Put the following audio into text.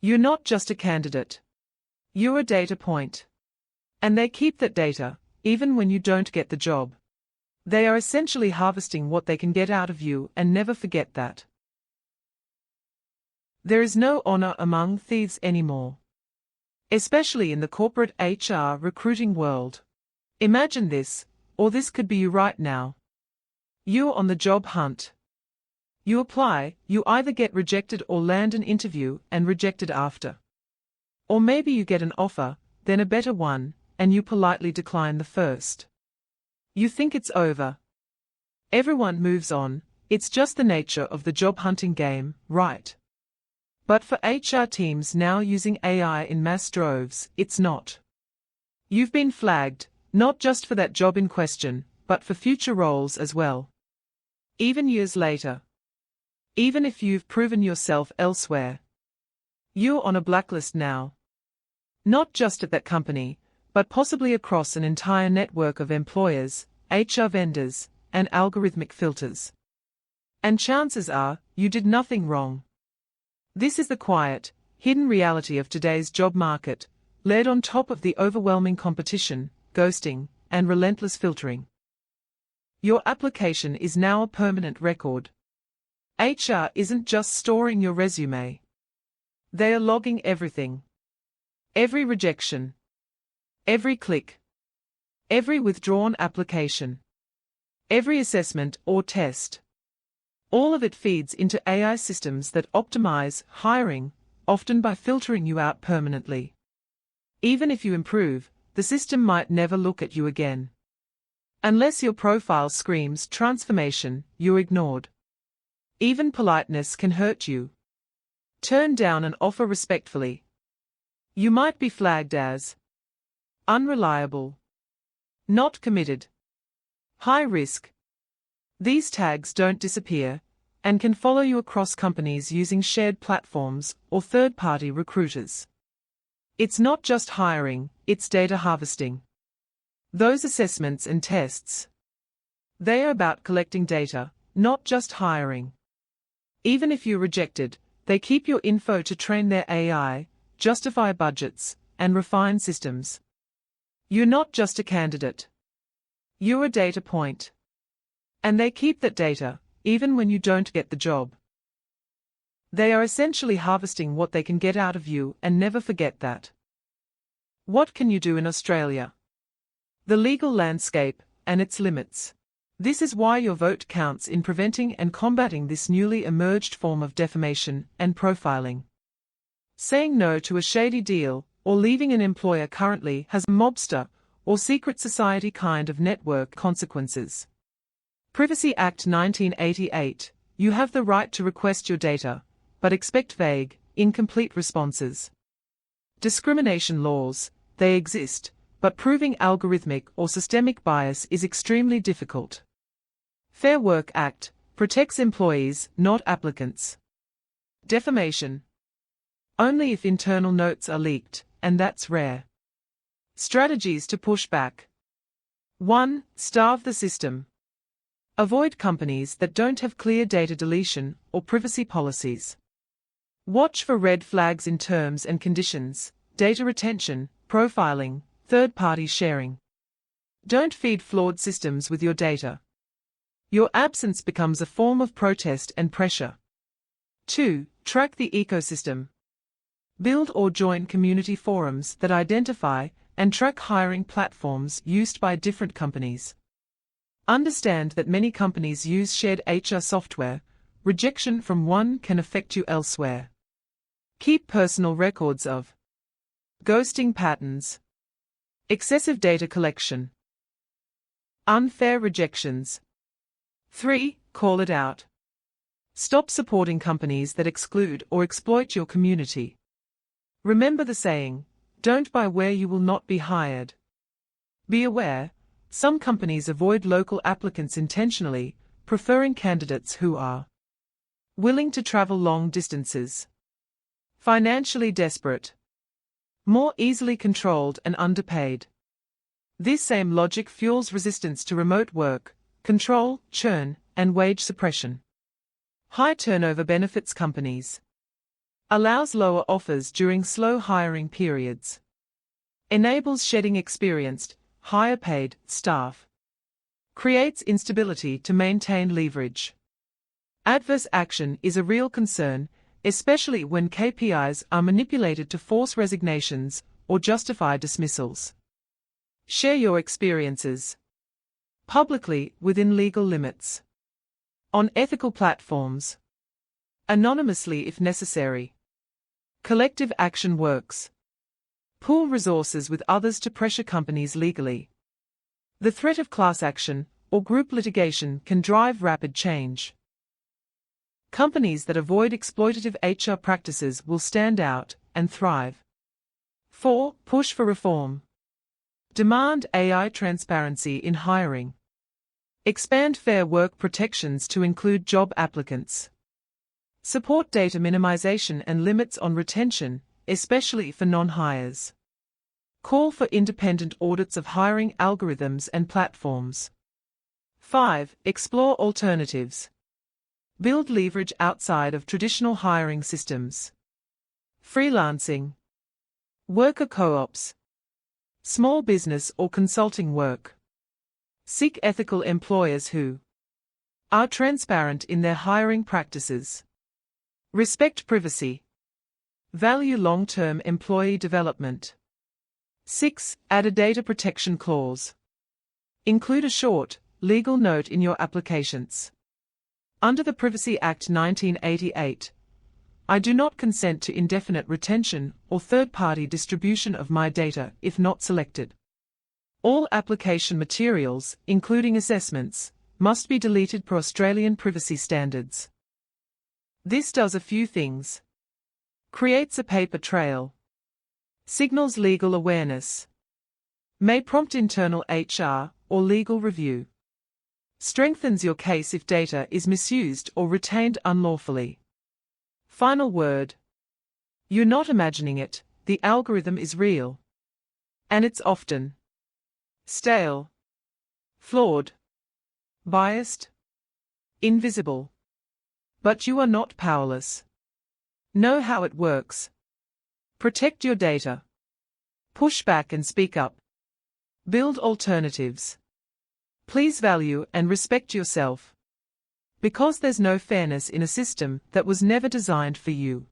You're not just a candidate. You're a data point. And they keep that data, even when you don't get the job. They are essentially harvesting what they can get out of you, and never forget that. There is no honor among thieves anymore. Especially in the corporate HR recruiting world. Imagine this, or this could be you right now. You're on the job hunt. You apply, you either get rejected or land an interview and rejected after. Or maybe you get an offer, then a better one, and you politely decline the first. You think it's over. Everyone moves on, it's just the nature of the job hunting game, right? But for HR teams now using AI in mass droves, it's not. You've been flagged, not just for that job in question, but for future roles as well. Even years later. Even if you've proven yourself elsewhere. You're on a blacklist now. Not just at that company, but possibly across an entire network of employers, HR vendors, and algorithmic filters. And chances are, you did nothing wrong. This is the quiet, hidden reality of today's job market, laid on top of the overwhelming competition, ghosting, and relentless filtering. Your application is now a permanent record. HR isn't just storing your resume. They are logging everything. Every rejection. Every click. Every withdrawn application. Every assessment or test. All of it feeds into AI systems that optimize hiring, often by filtering you out permanently. Even if you improve, the system might never look at you again. Unless your profile screams transformation, you're ignored. Even politeness can hurt you. Turn down an offer respectfully. You might be flagged as unreliable, not committed, high risk. These tags don't disappear, and can follow you across companies using shared platforms or third-party recruiters. It's not just hiring, it's data harvesting. Those assessments and tests, they are about collecting data, not just hiring. Even if you're rejected, they keep your info to train their AI, justify budgets, and refine systems. You're not just a candidate. You're a data point. And they keep that data, even when you don't get the job. They are essentially harvesting what they can get out of you, and never forget that. What can you do in Australia? The legal landscape, and its limits. This is why your vote counts in preventing and combating this newly emerged form of defamation and profiling. Saying no to a shady deal, or leaving an employer currently has mobster or secret society kind of network consequences. Privacy Act 1988, you have the right to request your data, but expect vague, incomplete responses. Discrimination laws, they exist, but proving algorithmic or systemic bias is extremely difficult. Fair Work Act protects employees, not applicants. Defamation. Only if internal notes are leaked, and that's rare. Strategies to push back. 1. Starve the system. Avoid companies that don't have clear data deletion or privacy policies. Watch for red flags in terms and conditions, data retention, profiling, third-party sharing. Don't feed flawed systems with your data. Your absence becomes a form of protest and pressure. 2. Track the ecosystem. Build or join community forums that identify and track hiring platforms used by different companies. Understand that many companies use shared HR software. Rejection from one can affect you elsewhere. Keep personal records of ghosting patterns, excessive data collection, unfair rejections. 3. Call it out. Stop supporting companies that exclude or exploit your community. Remember the saying, don't buy where you will not be hired. Be aware, some companies avoid local applicants intentionally, preferring candidates who are willing to travel long distances, financially desperate, more easily controlled and underpaid. This same logic fuels resistance to remote work, control, churn, and wage suppression. High turnover benefits companies. Allows lower offers during slow hiring periods. Enables shedding experienced, higher-paid staff. Creates instability to maintain leverage. Adverse action is a real concern, especially when KPIs are manipulated to force resignations or justify dismissals. Share your experiences publicly within legal limits. On ethical platforms. Anonymously if necessary. Collective action works. Pool resources with others to pressure companies legally. The threat of class action or group litigation can drive rapid change. Companies that avoid exploitative HR practices will stand out and thrive. 4. Push for reform. Demand AI transparency in hiring. Expand fair work protections to include job applicants. Support data minimization and limits on retention, especially for non-hires. Call for independent audits of hiring algorithms and platforms. 5. Explore alternatives. Build leverage outside of traditional hiring systems. Freelancing. Worker co-ops. Small business or consulting work. Seek ethical employers who are transparent in their hiring practices. Respect privacy. Value long-term employee development. 6. Add a data protection clause. Include a short, legal note in your applications. Under the Privacy Act 1988, I do not consent to indefinite retention or third-party distribution of my data if not selected. All application materials, including assessments, must be deleted per Australian privacy standards. This does a few things. Creates a paper trail. Signals legal awareness. May prompt internal HR or legal review. Strengthens your case if data is misused or retained unlawfully. Final word. You're not imagining it, the algorithm is real. And it's often stale, flawed, biased, invisible. But you are not powerless. Know how it works. Protect your data. Push back and speak up. Build alternatives. Please value and respect yourself. Because there's no fairness in a system that was never designed for you.